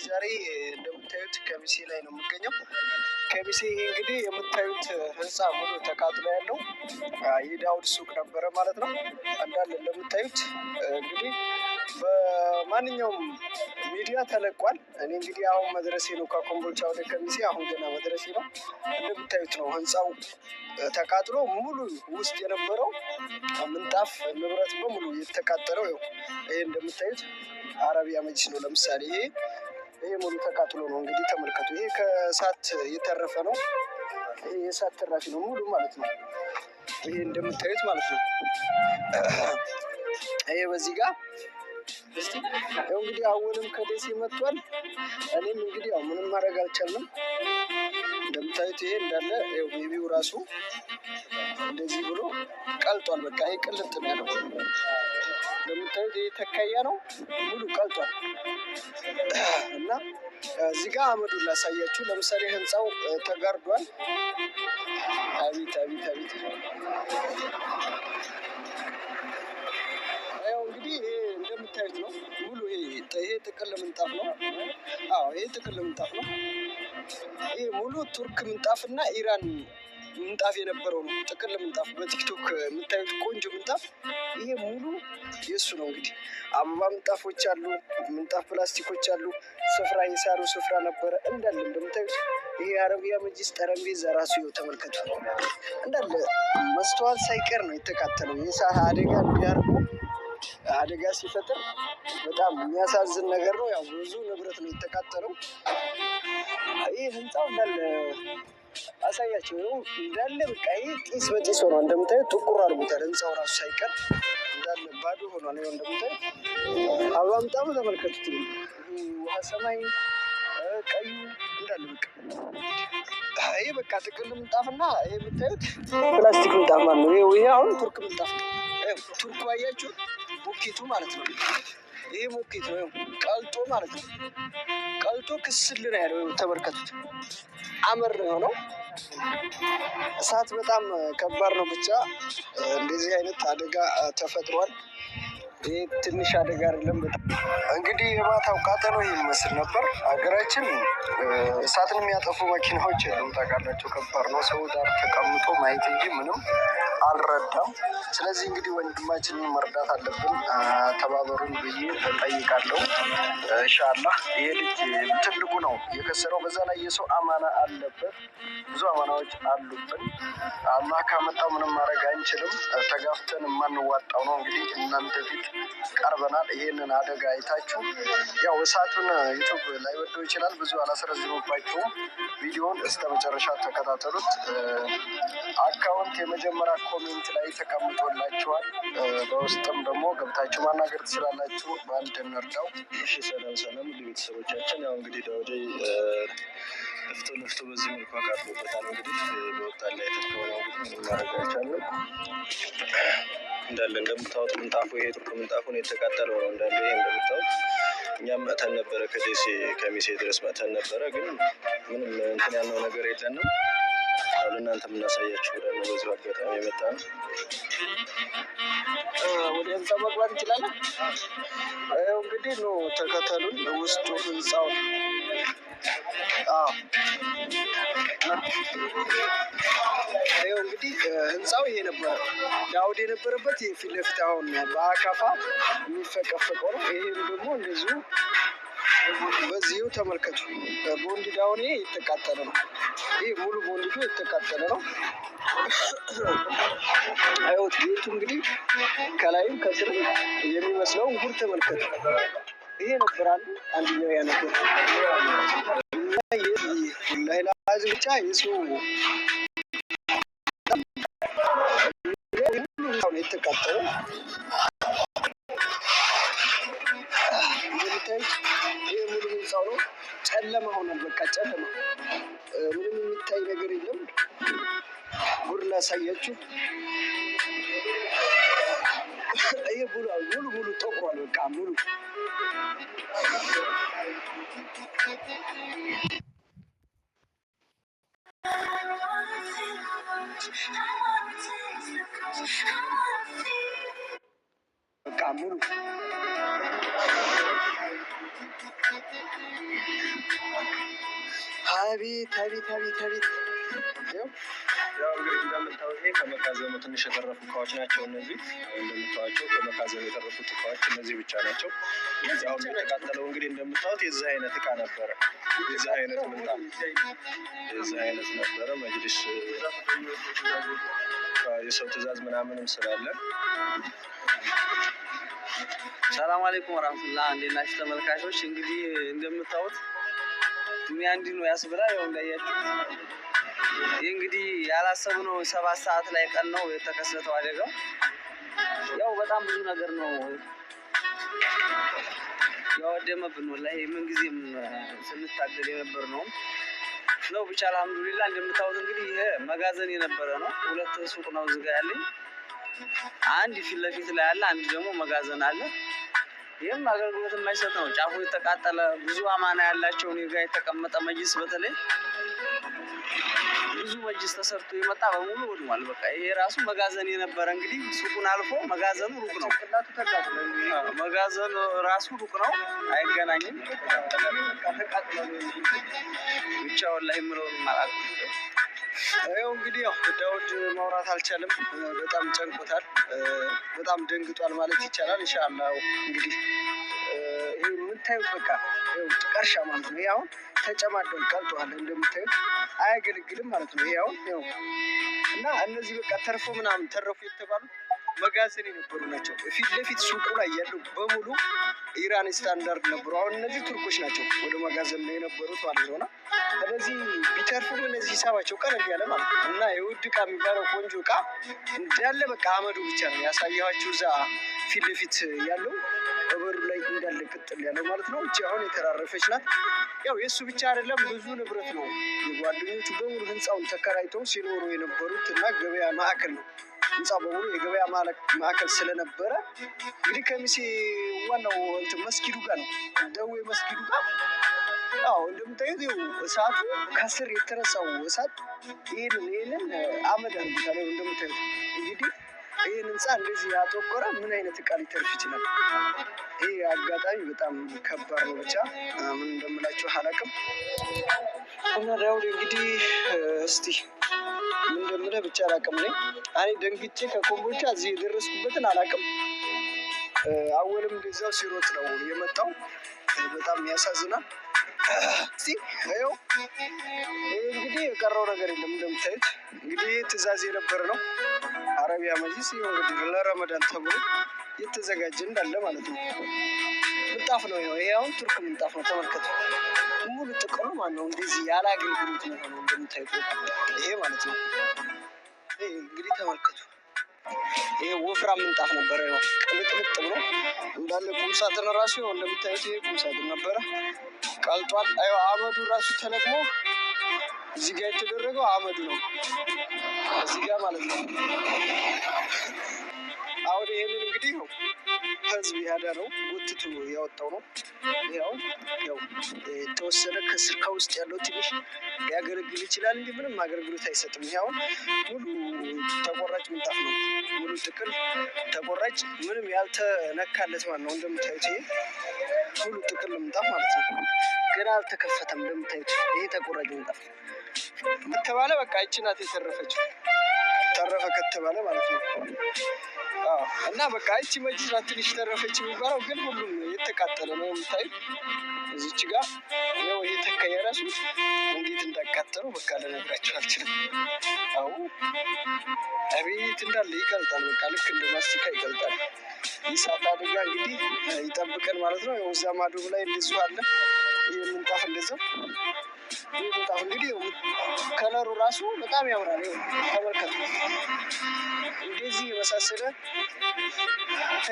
ዛሬ እንደምታዩት ከሚሴ ላይ ነው የምገኘው። ከሚሴ ይሄ እንግዲህ የምታዩት ህንፃ ሙሉ ተቃጥሎ ያለው የዳውድ ሱቅ ነበረ ማለት ነው። እንዳለ እንደምታዩት እንግዲህ በማንኛውም ሚዲያ ተለቋል። እኔ እንግዲህ አሁን መድረሴ ነው ከኮምቦልቻ ወደ ከሚሴ አሁን ገና መድረሴ ነው። እንደምታዩት ነው ህንፃው ተቃጥሎ ሙሉ ውስጥ የነበረው ምንጣፍ ንብረት በሙሉ የተቃጠለው። ይሄ እንደምታዩት አረቢያ መጅሊስ ነው። ለምሳሌ ይሄ ሙሉ ተቃጥሎ ነው እንግዲህ ተመልከቱ። ይሄ ከእሳት የተረፈ ነው። ይሄ የእሳት ተራፊ ነው ሙሉ ማለት ነው። ይሄ እንደምታዩት ማለት ነው። ይሄ በዚህ ጋር ያው እንግዲህ አሁንም ከደሴ መጥቷል። እኔም እንግዲህ ያው ምንም ማድረግ አልቻልንም። እንደምታዩት ይሄ እንዳለ ያው ቤቢው ራሱ እንደዚህ ብሎ ቀልጧል። በቃ ይሄ ቅልጥ ነው ያለው። እንደምታዩት ይሄ ተካያ ነው ሙሉ ቀልጧል። እና እዚህ ጋር አመዱን ላሳያችሁ። ለምሳሌ ህንፃው ተጋርዷል። አቤት አቤት አቤት! ያው እንግዲህ ይሄ እንደምታዩት ነው ሙሉ። ይሄ ጥቅል ምንጣፍ ነው። አዎ ይሄ ጥቅል ምንጣፍ ነው። ይሄ ሙሉ ቱርክ ምንጣፍና ኢራን ምንጣፍ የነበረው ነው። ጥቅል ምንጣፍ በቲክቶክ የምታዩት ቆንጆ ምንጣፍ ይሄ ሙሉ የሱ ነው። እንግዲህ አበባ ምንጣፎች አሉ፣ ምንጣፍ ፕላስቲኮች አሉ። ስፍራ የሳሩ ስፍራ ነበረ እንዳለ እንደምታዩት። ይሄ አረቢያ መጅሊስ ጠረጴዛ ራሱ ይኸው ተመልከቱ። እንዳለ መስተዋል ሳይቀር ነው የተቃጠለው። የእሳት አደጋ እንዲያርጉ አደጋ ሲፈጥር በጣም የሚያሳዝን ነገር ነው። ያው ብዙ ንብረት ነው የተቃጠለው። ይህ ህንፃው እንዳለ አሳያቸው እንዳለ በቃ ይህ ጢስ በጢስ ሆኗል። እንደምታዩት ጥቁር አድርጎታል። ህንፃው ራሱ ሳይቀር እንዳለ ባዶ ሆኗል። ይኸው እንደምታዩት አበባ ምንጣፉ ተመልከቱት። ውሃ ሰማይ ቀዩ እንዳለ በቃ ይሄ በቃ ጥቅል ምንጣፍና ይሄ የምታዩት ፕላስቲክ ምንጣፍ ማለት ነው። ይሄ አሁን ቱርክ ምንጣፍ ነው። ቱርኩ አያችሁ ሞኬቱ ማለት ነው። ይሄ ሞኬት ነው ቀልጦ ማለት ነው። ቀልጦ ክስል ነው ያለው። ተመልከቱት። አመር ነው። እሳት በጣም ከባድ ነው። ብቻ እንደዚህ አይነት አደጋ ተፈጥሯል። ይህ ትንሽ አደጋ አይደለም። እንግዲህ የማታው ቃጠሎ ይህን ይመስል ነበር። ሀገራችን እሳትን የሚያጠፉ መኪናዎች የሉም። ታውቃላችሁ፣ ከባድ ነው። ሰው ዳር ተቀምጦ ማየት እንጂ ምንም አልረዳም። ስለዚህ እንግዲህ ወንድማችንን መርዳት አለብን። ተባበሩን ብዬ እጠይቃለሁ። ኢንሻላህ ይሄ ልጅ ትልቁ ነው የከሰረው። በዛ ላይ የሰው አማና አለበት። ብዙ አማናዎች አሉብን። አላህ ካመጣው ምንም ማድረግ አንችልም። ተጋፍተን የማንዋጣው ነው። እንግዲህ እናንተ ፊት ቀርበናል። ይሄንን አደጋ አይታችሁ ያው እሳቱን ዩቱብ ላይ ወደው ይችላል። ብዙ አላስረዝሙባችሁም። ቪዲዮውን እስከ መጨረሻ ተከታተሉት። አካውንት የመጀመሪያ ኮሜንት ላይ ተቀምጦላችኋል። በውስጥም ደግሞ ገብታችሁ ማናገር ትችላላችሁ። በአንድ እንርዳው። እሺ፣ ሰላም ሰላም ቤተሰቦቻችን። ያው እንግዲህ ዳውዴ ለፍቶ በዚህ መልኩ አቃጥሎበታል። እንግዲህ በወጣት ላይ ተከወነው ማድረግ አይቻልም። እንዳለ እንደምታወጥ ምንጣፉ ይሄ ቱርክ ምንጣፉን የተቃጠለው ነው እንዳለ። ይሄ እንደምታወጥ እኛም መተን ነበረ ከሚሴ ድረስ መተን ነበረ፣ ግን ምንም እንትን ያልነው ነገር የለንም። ለእናንተ የምናሳያችሁ ደግሞ በዚሁ አጋጣሚ የመጣ ነው። ወደ ህንፃው መግባት እንችላለን። ይኸው እንግዲህ ነው ተከተሉን። ውስጡ ህንፃው ይኸው እንግዲህ ህንፃው ይሄ ነበረ። ዳውድ የነበረበት ይሄ ፊት ለፊት አሁን በአካፋ የሚፈቀፈቀው ነው። ይሄም ደግሞ እንደዚሁ በዚሁ ተመልከቱ። ቦንድ ዳውን የተቃጠለ ነው። ይህ ሙሉ ቦንዱ የተቃጠለ ነው። አይወት ቤቱ እንግዲህ ከላይም ከስርም የሚመስለው ጉድ ተመልከቱ። ይሄ ነበራሉ አንደኛው ያ ነበር። ላይላዝ ብቻ የሰው ሁሉ የተቃጠለ ይሄ ሙሉ ህንፃው ነው። ጨለማ ሆኗል። በቃ ጨለማ፣ ምንም የሚታይ ነገር የለም። ጉድ ላሳያችሁ። ይሄ ሙሉ ጠቁሯል። በቃ ሙሉ በቃ ሙሉ አቤት አቤት አቤት አቤት። ያው እንግዲህ እንደምታዩት ይሄ ከመጋዘኑ ትንሽ የተረፉ እቃዎች ናቸው። እነዚህ እንደምታዩቸው ከመጋዘኑ የተረፉት እቃዎች እነዚህ ብቻ ናቸው። ያው የተቃጠለው እንግዲህ እንደምታዩት የዚህ አይነት እቃ ነበረ። የዚህ አይነት ምንጣፍ የዚህ አይነት ነበረ። መጅሊስ የሰው ትእዛዝ ምናምንም ስላለ። ሰላም አለይኩም ወራህመቱላህ። እንዴት ናችሁ ተመልካቾች? እንግዲህ እንደምታዩት ዱንያ እንዲህ ነው ያስብላል። ያው እንዳያችሁ ይህ እንግዲህ ያላሰብነው 7 ሰዓት ላይ ቀን ነው የተከሰተው አደጋው። ያው በጣም ብዙ ነገር ነው ያወደመብን። ወላሂ ምን ጊዜም ስንታገል የነበር ነው ብቻ አልሐምዱሊላህ። እንደምታዩት እንግዲህ ይሄ መጋዘን የነበረ ነው። 2 ሱቅ ነው እዚህ ጋር ያለኝ። አንድ ፊት ለፊት ላይ አለ፣ አንድ ደግሞ መጋዘን አለ። ይህም አገልግሎት የማይሰጥ ነው። ጫፉ የተቃጠለ ብዙ አማና ያላቸው እኔ ጋር የተቀመጠ መጅልስ በተለይ ብዙ መጅልስ ተሰርቶ የመጣ በሙሉ ወድሟል። በቃ ይሄ ራሱ መጋዘን የነበረ እንግዲህ ሱቁን አልፎ መጋዘኑ ሩቅ ነው። መጋዘኑ ራሱ ሩቅ ነው፣ አይገናኝም። ብቻ ወላሂ የምለውን ማለት ነው። ያው እንግዲህ ያው ዳውድ ማውራት አልቻለም። በጣም ጨንቆታል፣ በጣም ደንግጧል ማለት ይቻላል። ኢንሻአላህ እንግዲህ ይሄ የምታዩት በቃ ያው ጥቀርሻ ማለት ነው። ይሄ አሁን ተጨማደል ቀልጧል እንደምታዩት፣ አያገለግልም ማለት ነው። ይሄ አሁን ያው እና እነዚህ በቃ ተርፎ ምናምን ተረፉ የተባሉት መጋዘን የነበሩ ናቸው። ፊት ለፊት ሱቁ ላይ ያለው በሙሉ ኢራን ስታንዳርድ ነበሩ። አሁን እነዚህ ቱርኮች ናቸው ወደ መጋዘን ላይ የነበሩት ማለት ነው። ስለዚህ ቢተርፉም እነዚህ ሂሳባቸው ቀለል ያለ ማለት ነው። እና የውድ እቃ የሚባለው ቆንጆ እቃ እንዳለ በቃ አመዱ ብቻ ነው ያሳየኋችሁ። እዛ ፊት ለፊት ያለው በበሩ ላይ እንዳለ ቅጥል ያለው ማለት ነው። እቺ አሁን የተራረፈች ናት። ያው የእሱ ብቻ አይደለም ብዙ ንብረት ነው። የጓደኞቹ በሙሉ ህንፃውን ተከራይተው ሲኖሩ የነበሩት እና ገበያ ማዕከል ነው ህንፃው በሙሉ የገበያ ማዕከል ስለነበረ እንግዲህ ከሚሴ ዋናው እንትን መስጊዱ ጋር ነው፣ ደዌ መስጊዱ ጋር። አዎ እንደምታዩት እሳቱ ከስር የተነሳው እሳት ይህንን አመድ አድርጎታል። እንደምታዩት እንግዲህ ይህን ህንፃ እንደዚህ ያጠቆረ ምን አይነት እቃ ሊተርፍ ይችላል? ይህ አጋጣሚ በጣም ከባድ ነው። ብቻ ምን እንደምላችሁ አላውቅም። እና ዳውድ እንግዲህ እስቲ ምን እንደምልህ ብቻ አላውቅም። እኔ ደንግጬ ከኮምቦልቻ እዚህ የደረስኩበትን አላውቅም። አወልም እንደዛው ሲሮጥ ነው የመጣው። በጣም ያሳዝናል። እስቲ ይኸው እንግዲህ የቀረው ነገር የለም። እንደምታዩት እንግዲህ ትእዛዝ የነበረ ነው አረቢያ መጅሊስ። ይኸው እንግዲህ ለረመዳን ተብሎ የተዘጋጀ እንዳለ ማለት ነው። ምንጣፍ ነው ይሄ አሁን ቱርክ ምንጣፍ ነው። ተመልከቱ፣ ሙሉ ጥቅሉ ማለት ነው። እንደዚህ ያለ አገልግሎት ነው ሆኖ እንደምታዩት ይሄ ማለት ነው። ይሄ እንግዲህ ተመልከቱ፣ ይሄ ወፍራም ምንጣፍ ነበረ። ነው ቅልጥልጥ ብሎ እንዳለ ቁምሳጥን ራሱ ይኸው እንደምታዩት ይሄ ቁምሳጥን ነበረ፣ ቀልጧል። አዎ አመዱ ራሱ ተለቅሞ እዚህ ጋር የተደረገው አመዱ ነው እዚህ ጋር ማለት ነው። አሁን ይሄንን እንግዲህ ነው ህዝብ ያዳነው ጎትቶ ያወጣው ነው። ያው የተወሰነ ከስር ከውስጥ ያለው ትንሽ ሊያገለግል ይችላል እንጂ ምንም አገልግሎት አይሰጥም። ያው ሙሉ ተቆራጭ ምንጣፍ ነው፣ ሙሉ ጥቅል ተቆራጭ ምንም ያልተነካለት ማለት ነው። እንደምታዩት ይሄ ሙሉ ጥቅል ምንጣፍ ማለት ነው። ገና አልተከፈተም። እንደምታዩት ይሄ ተቆራጭ ምንጣፍ ከተባለ በቃ ይቺ ናት የተረፈችው። ተረፈ ከተባለ ማለት ነው። እና በቃ ይቺ መጅሊስ ናት ትንሽ ተረፈች የሚባለው፣ ግን ሁሉም የተቃጠለ ነው የምታዩት። እዚች ጋር ያው ይሄ ተከየ ራሱ እንዴት እንዳቃጠሉ በቃ ልነግራችሁ አልችልም። አዎ አቤት እንዳለ ይቀልጣል። በቃ ልክ እንደ ማስቲካ ይቀልጣል። የእሳት አደጋ እንግዲህ ይጠብቀን ማለት ነው። ያው እዛ ማዶ ላይ እንደዚሁ አለ ይህ ምንጣፍ እንደዚያው። ይህ ምንጣፍ እንግዲህ ከለሩ ራሱ በጣም ያምራል። ተመልከቱ፣ እንደዚህ የመሳሰለ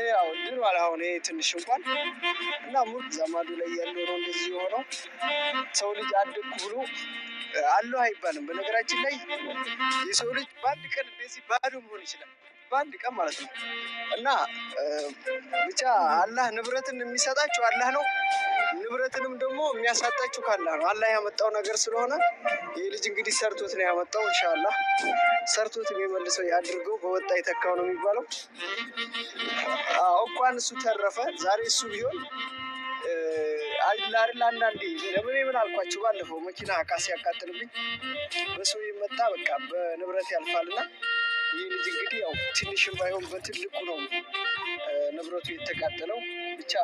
ያው ድሯል። አሁን ይሄ ትንሽ እንኳን እና ሙሉ ዘማዱ ላይ ያለው ነው እንደዚህ የሆነው። ሰው ልጅ አደኩ ብሎ አለው አይባልም። በነገራችን ላይ የሰው ልጅ በአንድ ቀን እንደዚህ ባዶ መሆን ይችላል፣ በአንድ ቀን ማለት ነው። እና ብቻ አላህ ንብረትን የሚሰጣችሁ አላህ ነው፣ ንብረትንም ደግሞ የሚያሳጣችሁ ካላህ ነው። አላህ ያመጣው ነገር ስለሆነ ይህ ልጅ እንግዲህ ሰርቶት ነው ያመጣው። ኢንሻአላህ ሰርቶት የሚመልሰው ያድርገው፣ በወጣ ይተካው ነው የሚባለው። እንኳን እሱ ተረፈ። ዛሬ እሱ ቢሆን አይደል አንዳንዴ ለምን ምን አልኳችሁ ባለፈው መኪና እቃ ሲያቃጥልብኝ በሰው ይመጣ በቃ በንብረት ያልፋልና ይህ ልጅ እንግዲህ ያው ትንሽም ባይሆን በትልቁ ነው ንብረቱ የተቃጠለው። ብቻ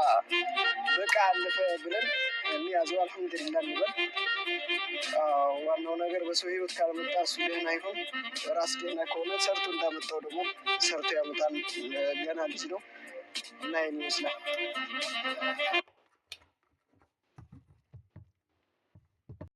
በቃ አለፈ ብለን እንያዘው አልሐምዱሊላህ እንበል። ዋናው ነገር በሰው ህይወት ካልመጣ እሱ ደህና ይሁን። ራስ ደህና ከሆነ ሰርቶ እንዳመጣው ደግሞ ሰርቶ ያመጣል። ገና ልጅ ነው እና ይሄን ይመስላል።